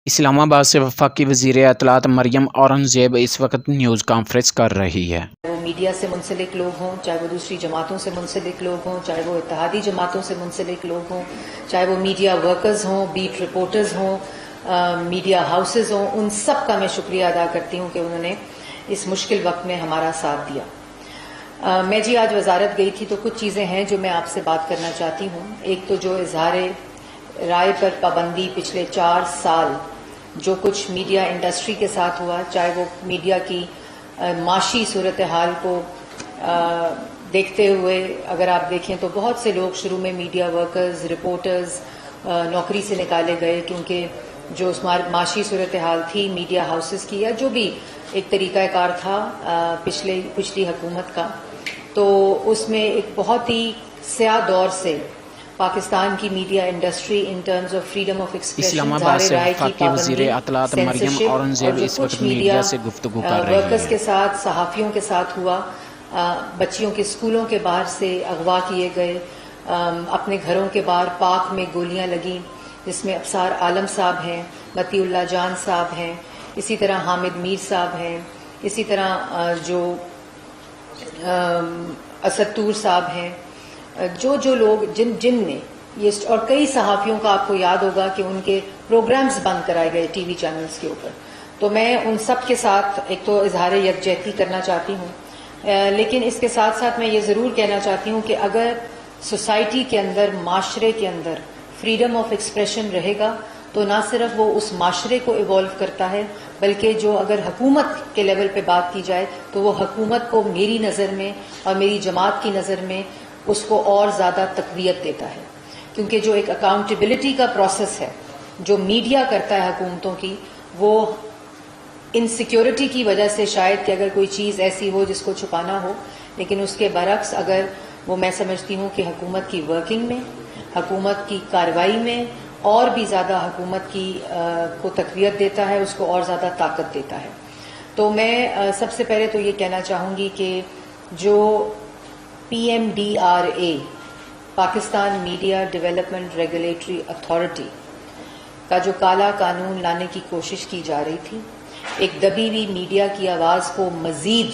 اسلام آباد سے وفاقی وزیر اطلاعات مریم اورنگزیب اس وقت نیوز کانفرنس کر رہی ہے۔ وہ میڈیا سے منسلک لوگ ہوں، چاہے وہ دوسری جماعتوں سے منسلک لوگ ہوں، چاہے وہ اتحادی جماعتوں سے منسلک لوگ ہوں، چاہے وہ میڈیا ورکرز ہوں، بیٹ رپورٹرز ہوں، میڈیا ہاؤسز ہوں، ان سب کا میں شکریہ ادا کرتی ہوں کہ انہوں نے اس مشکل وقت میں ہمارا ساتھ دیا۔ میں آج وزارت گئی تھی تو کچھ چیزیں ہیں جو میں آپ سے بات کرنا چاہتی ہوں۔ ایک تو جو اظہار رائے پر پابندی پچھلے 4 سال جو کچھ میڈیا انڈسٹری کے ساتھ ہوا، چاہے وہ میڈیا کی معاشی صورتحال کو دیکھتے ہوئے اگر آپ دیکھیں تو بہت سے لوگ شروع میں میڈیا ورکرز، رپورٹرز نوکری سے نکالے گئے کیونکہ جو اس معاشی صورتحال تھی میڈیا ہاؤسز کی یا جو بھی ایک طریقہ کار تھا پچھلی حکومت کا، تو اس میں ایک بہت ہی سیاہ دور سے پاکستان کی media industry in terms of freedom of expression, Islamabad سے وفاقی وزیر اطلاعات مریم اورنگزیب اس وقت میڈیا سے گفتگو کر رہی ورکرز کے ہے۔ ساتھ، صحافیوں کے ساتھ ہوا، بچیوں کے اسکولوں کے باہر سے اغوا کیے گئے، اپنے گھروں کے باہر پارک میں گولیاں لگیں، جس میں ابصار عالم صاحب ہیں، متی اللہ جان صاحب ہیں، اسی طرح حامد میر صاحب ہیں، اسی طرح جو اسد طور صاحب ہیں، جو لوگ جن نے یہ، اور کئی صحافیوں کا آپ کو یاد ہوگا کہ ان کے پروگرامز بند کرائے گئے ٹی وی چینلز کے اوپر، تو میں ان سب کے ساتھ ایک تو اظہار یکجہتی کرنا چاہتی ہوں، لیکن اس کے ساتھ ساتھ میں یہ ضرور کہنا چاہتی ہوں کہ اگر سوسائٹی کے اندر، معاشرے کے اندر فریڈم آف ایکسپریشن رہے گا تو نہ صرف وہ اس معاشرے کو ایوالو کرتا ہے، بلکہ جو اگر حکومت کے لیول پہ بات کی جائے تو وہ حکومت کو میری نظر میں اور میری جماعت کی نظر میں اس کو اور زیادہ تقویت دیتا ہے، کیونکہ جو ایک اکاؤنٹیبلٹی کا پروسیس ہے جو میڈیا کرتا ہے حکومتوں کی، وہ انسیکیورٹی کی وجہ سے شاید کہ اگر کوئی چیز ایسی ہو جس کو چھپانا ہو، لیکن اس کے برعکس اگر وہ، میں سمجھتی ہوں کہ حکومت کی ورکنگ میں، حکومت کی کارروائی میں اور بھی زیادہ حکومت کی کو تقویت دیتا ہے، اس کو اور زیادہ طاقت دیتا ہے۔ تو میں سب سے پہلے تو یہ کہنا چاہوں گی کہ جو PMDRA Pakistan media development regulatory authority کا جو کالا قانون لانے کی کوشش کی جا رہی تھی، ایک دبی ہوئی میڈیا کی آواز کو مزید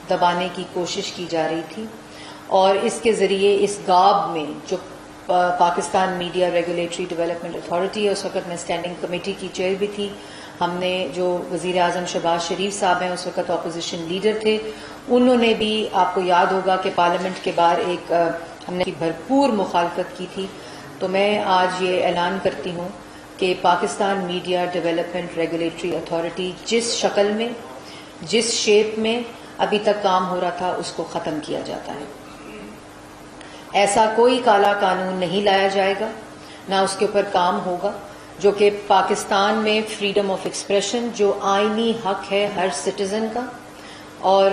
دبانے کی کوشش کی جا رہی تھی، اور اس کے ذریعے اس غاب میں جو Pakistan media regulatory development authority ہے، اس وقت میں اسٹینڈنگ کمیٹی کی چیئر بھی تھی، ہم نے جو وزیر اعظم شہباز شریف صاحب ہیں اس وقت اپوزیشن لیڈر تھے، انہوں نے بھی، آپ کو یاد ہوگا کہ پارلیمنٹ کے باہر ایک ہم نے بھرپور مخالفت کی تھی۔ تو میں آج یہ اعلان کرتی ہوں کہ Pakistan media development regulatory authority جس شکل میں، جس شیپ میں ابھی تک کام ہو رہا تھا، اس کو ختم کیا جاتا ہے۔ ایسا کوئی کالا قانون نہیں لایا جائے گا، نہ اس کے اوپر کام ہوگا، جو کہ پاکستان میں فریڈم آف ایکسپریشن جو آئینی حق ہے ہر سٹیزن کا، اور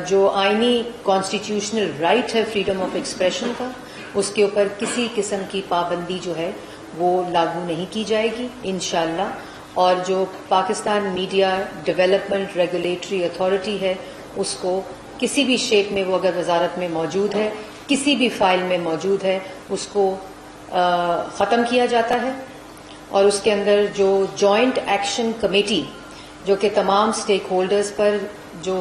جو آئینی کانسٹیٹیوشنل رائٹ ہے فریڈم آف ایکسپریشن کا، اس کے اوپر کسی قسم کی پابندی جو ہے وہ لاگو نہیں کی جائے گی انشاءاللہ۔ اور جو Pakistan media development regulatory authority ہے، اس کو کسی بھی شیپ میں وہ اگر وزارت میں موجود ہے، کسی بھی فائل میں موجود ہے، اس کو ختم کیا جاتا ہے، اور اس کے اندر جو جوائنٹ ایکشن کمیٹی جو کہ تمام سٹیک ہولڈرز پر، جو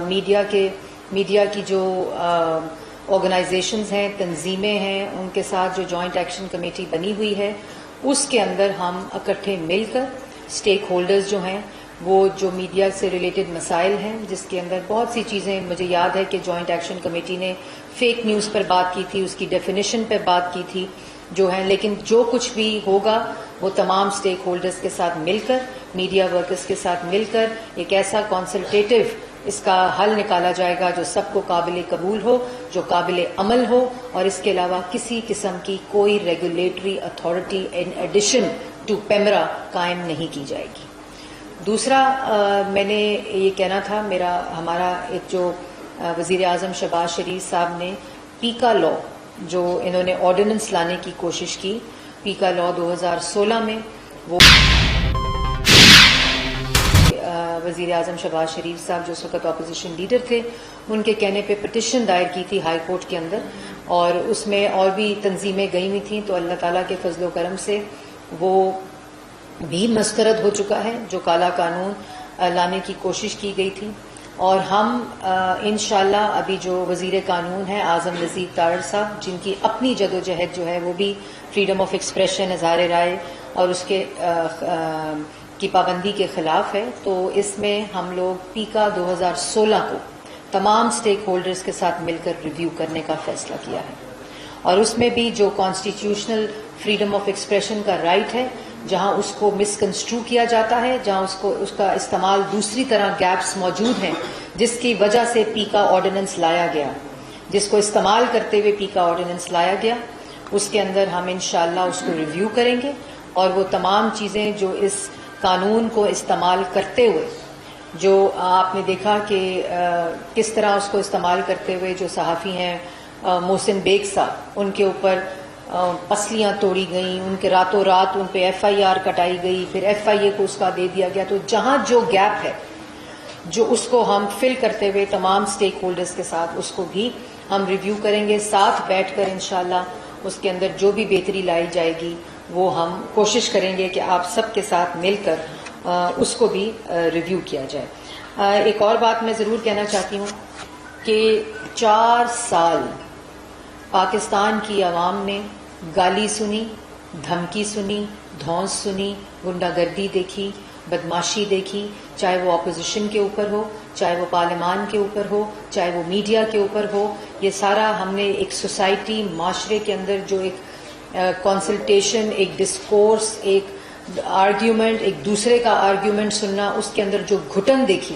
میڈیا کی جو آرگنائزیشنز ہیں، تنظیمیں ہیں، ان کے ساتھ جو جوائنٹ ایکشن کمیٹی بنی ہوئی ہے، اس کے اندر ہم اکٹھے مل کر سٹیک ہولڈرز جو ہیں، وہ جو میڈیا سے ریلیٹڈ مسائل ہیں، جس کے اندر بہت سی چیزیں، مجھے یاد ہے کہ جوائنٹ ایکشن کمیٹی نے فیک نیوز پر بات کی تھی، اس کی ڈیفینیشن پر بات کی تھی جو ہیں، لیکن جو کچھ بھی ہوگا وہ تمام سٹیک ہولڈرز کے ساتھ مل کر، میڈیا ورکرز کے ساتھ مل کر ایک ایسا کنسلٹیٹو اس کا حل نکالا جائے گا جو سب کو قابل قبول ہو، جو قابل عمل ہو، اور اس کے علاوہ کسی قسم کی کوئی regulatory authority in addition to PEMRA قائم نہیں کی جائے گی۔ دوسرا میں نے یہ کہنا تھا، ہمارا ایک جو وزیر اعظم شہباز شریف صاحب نے پیکا لا، جو انہوں نے آرڈیننس لانے کی کوشش کی، پیکا لا 2016 میں، وہ وزیر اعظم شہباز شریف صاحب جو اس وقت اپوزیشن لیڈر تھے، ان کے کہنے پہ پٹیشن دائر کی تھی ہائی کورٹ کے اندر، اور اس میں اور بھی تنظیمیں گئی ہوئی تھیں، تو اللہ تعالیٰ کے فضل و کرم سے وہ بھی مسترد ہو چکا ہے، جو کالا قانون لانے کی کوشش کی گئی تھی، اور ہم انشاءاللہ ابھی جو وزیر قانون ہیں اعظم نذیر طاہر صاحب، جن کی اپنی جدوجہد جو ہے وہ بھی فریڈم آف ایکسپریشن، اظہار رائے اور اس کے کی پابندی کے خلاف ہے، تو اس میں ہم لوگ پیکا 2016 کو تمام سٹیک ہولڈرز کے ساتھ مل کر ریویو کرنے کا فیصلہ کیا ہے، اور اس میں بھی جو کانسٹیٹیوشنل فریڈم آف ایکسپریشن کا رائٹ ہے، جہاں اس کو مس کنسٹرو کیا جاتا ہے، جہاں اس کا استعمال دوسری طرح گیپس موجود ہیں، جس کی وجہ سے پیکا آرڈیننس لایا گیا، جس کو استعمال کرتے ہوئے پیکا آرڈیننس لایا گیا، اس کے اندر ہم انشاءاللہ اس کو ریویو کریں گے، اور وہ تمام چیزیں جو اس قانون کو استعمال کرتے ہوئے، جو آپ نے دیکھا کہ کس طرح اس کو استعمال کرتے ہوئے جو صحافی ہیں محسن بیگ صاحب، ان کے اوپر پسلیاں توڑی گئیں، ان کے راتوں رات ان پہ ایف آئی آر کٹائی گئی، پھر ایف آئی اے کو اس کا دے دیا گیا، تو جہاں جو گیپ ہے جو اس کو ہم فل کرتے ہوئے تمام سٹیک ہولڈرز کے ساتھ اس کو بھی ہم ریویو کریں گے، ساتھ بیٹھ کر انشاءاللہ اس کے اندر جو بھی بہتری لائی جائے گی وہ ہم کوشش کریں گے کہ آپ سب کے ساتھ مل کر اس کو بھی ریویو کیا جائے۔ ایک اور بات میں ضرور کہنا چاہتی ہوں کہ 4 سال پاکستان کی عوام نے گالی سنی، دھمکی سنی، دھونس سنی، غنڈہ گردی دیکھی، بدماشی دیکھی، چاہے وہ اپوزیشن کے اوپر ہو، چاہے وہ پارلیمان کے اوپر ہو، چاہے وہ میڈیا کے اوپر ہو، یہ سارا ہم نے ایک سوسائٹی، معاشرے کے اندر جو ایک کنسلٹیشن، ایک ڈسکورس، ایک آرگیومنٹ، ایک دوسرے کا آرگیومنٹ سننا، اس کے اندر جو گھٹن دیکھی،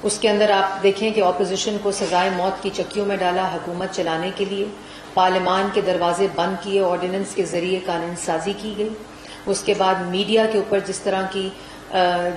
اس کے اندر آپ دیکھیں کہ اپوزیشن کو سزائے موت کی چکیوں میں ڈالا حکومت چلانے کے لیے، پارلیمان کے دروازے بند کیے، آرڈیننس کے ذریعے قانون سازی کی گئی، اس کے بعد میڈیا کے اوپر جس طرح کی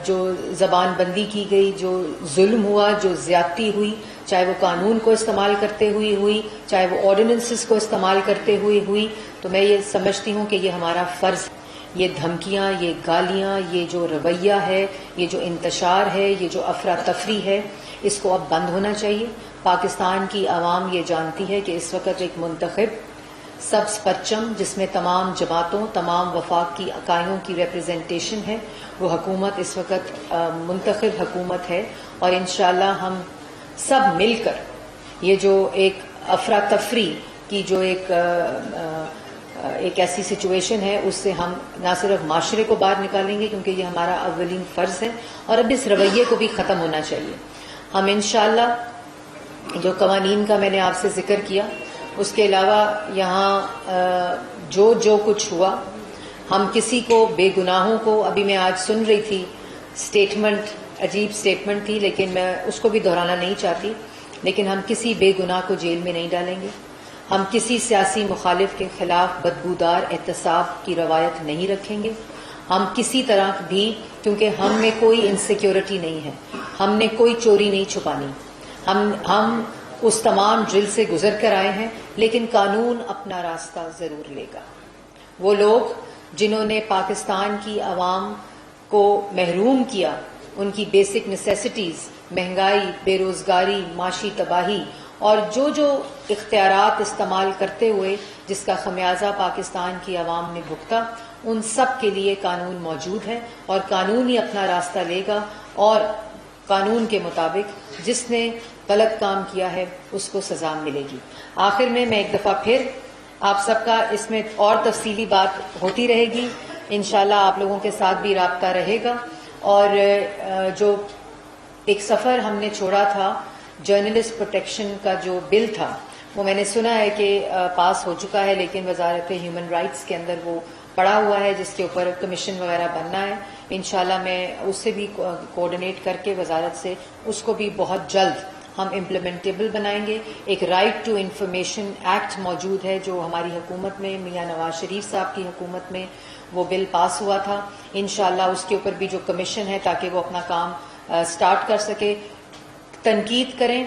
جو زبان بندی کی گئی، جو ظلم ہوا، جو زیادتی ہوئی، چاہے وہ قانون کو استعمال کرتے ہوئے ہوئی، چاہے وہ آرڈیننسز کو استعمال کرتے ہوئے ہوئی، تو میں یہ سمجھتی ہوں کہ یہ ہمارا فرض ہے، یہ دھمکیاں، یہ گالیاں، یہ جو رویہ ہے، یہ جو انتشار ہے، یہ جو افراتفری ہے، اس کو اب بند ہونا چاہیے۔ پاکستان کی عوام یہ جانتی ہے کہ اس وقت ایک منتخب سبز پرچم، جس میں تمام جماعتوں، تمام وفاق کی اکائیوں کی ریپرزنٹیشن ہے، وہ حکومت اس وقت منتخب حکومت ہے، اور انشاءاللہ ہم سب مل کر یہ جو ایک افراتفری کی جو ایک ایسی سچویشن ہے، اس سے ہم نہ صرف معاشرے کو باہر نکالیں گے، کیونکہ یہ ہمارا اولین فرض ہے، اور اب اس رویے کو بھی ختم ہونا چاہیے۔ ہم انشاءاللہ جو قوانین کا میں نے آپ سے ذکر کیا، اس کے علاوہ یہاں جو کچھ ہوا، ہم کسی کو، بے گناہوں کو، ابھی میں آج سن رہی تھی سٹیٹمنٹ، عجیب سٹیٹمنٹ تھی، لیکن میں اس کو بھی دہرانا نہیں چاہتی، لیکن ہم کسی بے گناہ کو جیل میں نہیں ڈالیں گے، ہم کسی سیاسی مخالف کے خلاف بدبودار احتساب کی روایت نہیں رکھیں گے، ہم کسی طرح بھی، کیونکہ ہم میں کوئی انسیکیورٹی نہیں ہے، ہم نے کوئی چوری نہیں چھپانی، ہم اس تمام ڈرل سے گزر کر آئے ہیں، لیکن قانون اپنا راستہ ضرور لے گا۔ وہ لوگ جنہوں نے پاکستان کی عوام کو محروم کیا، ان کی بیسک نیسیسٹیز، مہنگائی، بے روزگاری، معاشی تباہی، اور جو اختیارات استعمال کرتے ہوئے جس کا خمیازہ پاکستان کی عوام نے بھگتا، ان سب کے لیے قانون موجود ہے، اور قانون ہی اپنا راستہ لے گا، اور قانون کے مطابق جس نے غلط کام کیا ہے اس کو سزا ملے گی۔ آخر میں ایک دفعہ پھر آپ سب کا اس میں اور تفصیلی بات ہوتی رہے گی، انشاءاللہ آپ لوگوں کے ساتھ بھی رابطہ رہے گا، اور جو ایک سفر ہم نے چھوڑا تھا جرنلسٹ پروٹیکشن کا جو بل تھا، وہ میں نے سنا ہے کہ پاس ہو چکا ہے، لیکن وزارت ہیومن رائٹس کے اندر وہ پڑا ہوا ہے، جس کے اوپر کمیشن وغیرہ بننا ہے۔ انشاءاللہ میں اس سے بھی کوآرڈینیٹ کر کے وزارت سے اس کو بھی بہت جلد ہم امپلیمنٹیبل بنائیں گے۔ ایک رائٹ ٹو انفارمیشن ایکٹ موجود ہے، جو ہماری حکومت میں، میاں نواز شریف صاحب کی حکومت میں وہ بل پاس ہوا تھا، انشاءاللہ اس کے اوپر بھی جو کمیشن ہے، تاکہ وہ اپنا کام سٹارٹ کر سکے۔ تنقید کریں،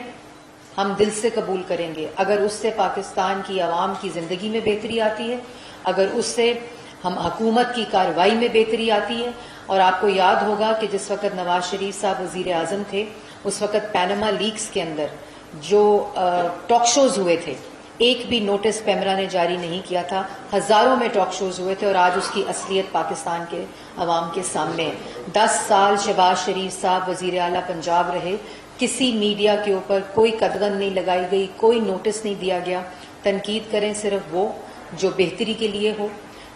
ہم دل سے قبول کریں گے، اگر اس سے پاکستان کی عوام کی زندگی میں بہتری آتی ہے، اگر اس سے ہم حکومت کی کارروائی میں بہتری آتی ہے۔ اور آپ کو یاد ہوگا کہ جس وقت نواز شریف صاحب وزیر اعظم تھے، اس وقت پیناما لیکس کے اندر جو ٹاک شوز ہوئے تھے، ایک بھی نوٹس پیمرا نے جاری نہیں کیا تھا. ہزاروں میں ٹاک شوز ہوئے تھے اور آج اس کی اصلیت پاکستان کے عوام کے سامنے ہے. 10 سال شہباز شریف صاحب وزیر اعلیٰ پنجاب رہے, کسی میڈیا کے اوپر کوئی قدغن نہیں لگائی گئی, کوئی نوٹس نہیں دیا گیا. تنقید کریں صرف وہ جو بہتری کے لیے ہو,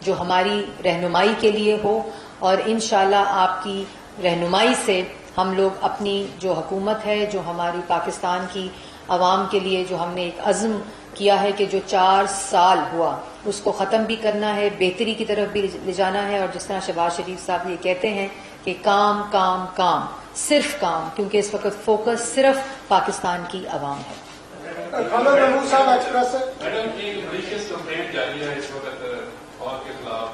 جو ہماری رہنمائی کے لیے ہو, اور انشاءاللہ آپ کی رہنمائی سے ہم لوگ اپنی جو حکومت ہے, جو ہماری پاکستان کی عوام کے لیے جو ہم نے ایک عزم کیا ہے کہ جو 4 سال ہوا اس کو ختم بھی کرنا ہے, بہتری کی طرف بھی لے جانا ہے. اور جس طرح شہباز شریف صاحب یہ کہتے ہیں کہ کام کام کام, صرف کام, کیونکہ اس وقت فوکس صرف پاکستان کی عوام ہے. میڈم کی ملیشیس کمپلینٹ جاری ہے اس وقت فوج کے خلاف,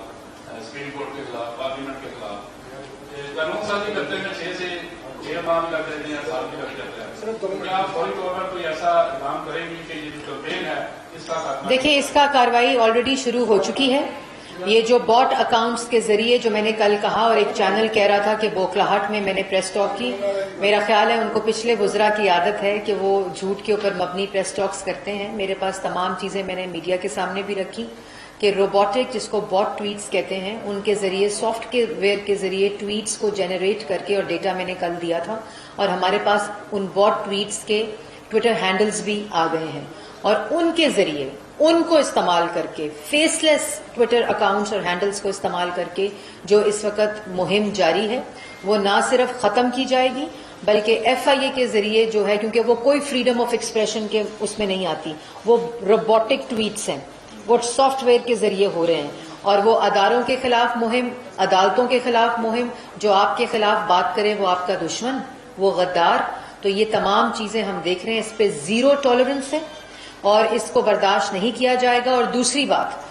سپریم کورٹ کے خلاف, پارلیمنٹ کے خلاف. قانون سازی کرتے میں 6 سے 6 ماہ بھی لگ جاتے ہیں, سال بھی لگ جاتے ہیں. کیا آپ فوری طور پر کوئی ایسا اقدام کریں گی کہ یہ جو کمپلین ہے اس کا خاتمہ؟ دیکھیں, اس کا کارروائی آلریڈی شروع ہو چکی ہے. یہ جو باٹ اکاؤنٹس کے ذریعے جو میں نے کل کہا, اور ایک چینل کہہ رہا تھا کہ بوکلاہٹ میں میں نے پریس ٹاک کی, میرا خیال ہے ان کو پچھلے وزراء کی عادت ہے کہ وہ جھوٹ کے اوپر مبنی پریس ٹاکس کرتے ہیں. میرے پاس تمام چیزیں میں نے میڈیا کے سامنے بھی رکھی کہ روبوٹک, جس کو باٹ ٹویٹس کہتے ہیں, ان کے ذریعے سافٹ ویئر کے ذریعے ٹویٹس کو جنریٹ کر کے, اور ڈیٹا میں نے کل دیا تھا, اور ہمارے پاس ان باٹ ٹویٹس کے ٹویٹر ہینڈلز بھی آ گئے ہیں, اور ان کے ذریعے ان کو استعمال کر کے, فیس لیس ٹویٹر اکاؤنٹس اور ہینڈلز کو استعمال کر کے جو اس وقت مہم جاری ہے وہ نہ صرف ختم کی جائے گی بلکہ FIA کے ذریعے جو ہے, کیونکہ وہ کوئی فریڈم آف ایکسپریشن کے اس میں نہیں آتی, وہ روبوٹک ٹویٹس ہیں, وہ سافٹ ویئر کے ذریعے ہو رہے ہیں, اور وہ اداروں کے خلاف مہم, عدالتوں کے خلاف مہم, جو آپ کے خلاف بات کرے وہ آپ کا دشمن, وہ غدار. تو یہ تمام چیزیں ہم دیکھ رہے ہیں, اس پہ زیرو ٹالرنس ہے اور اس کو برداشت نہیں کیا جائے گا. اور دوسری بات,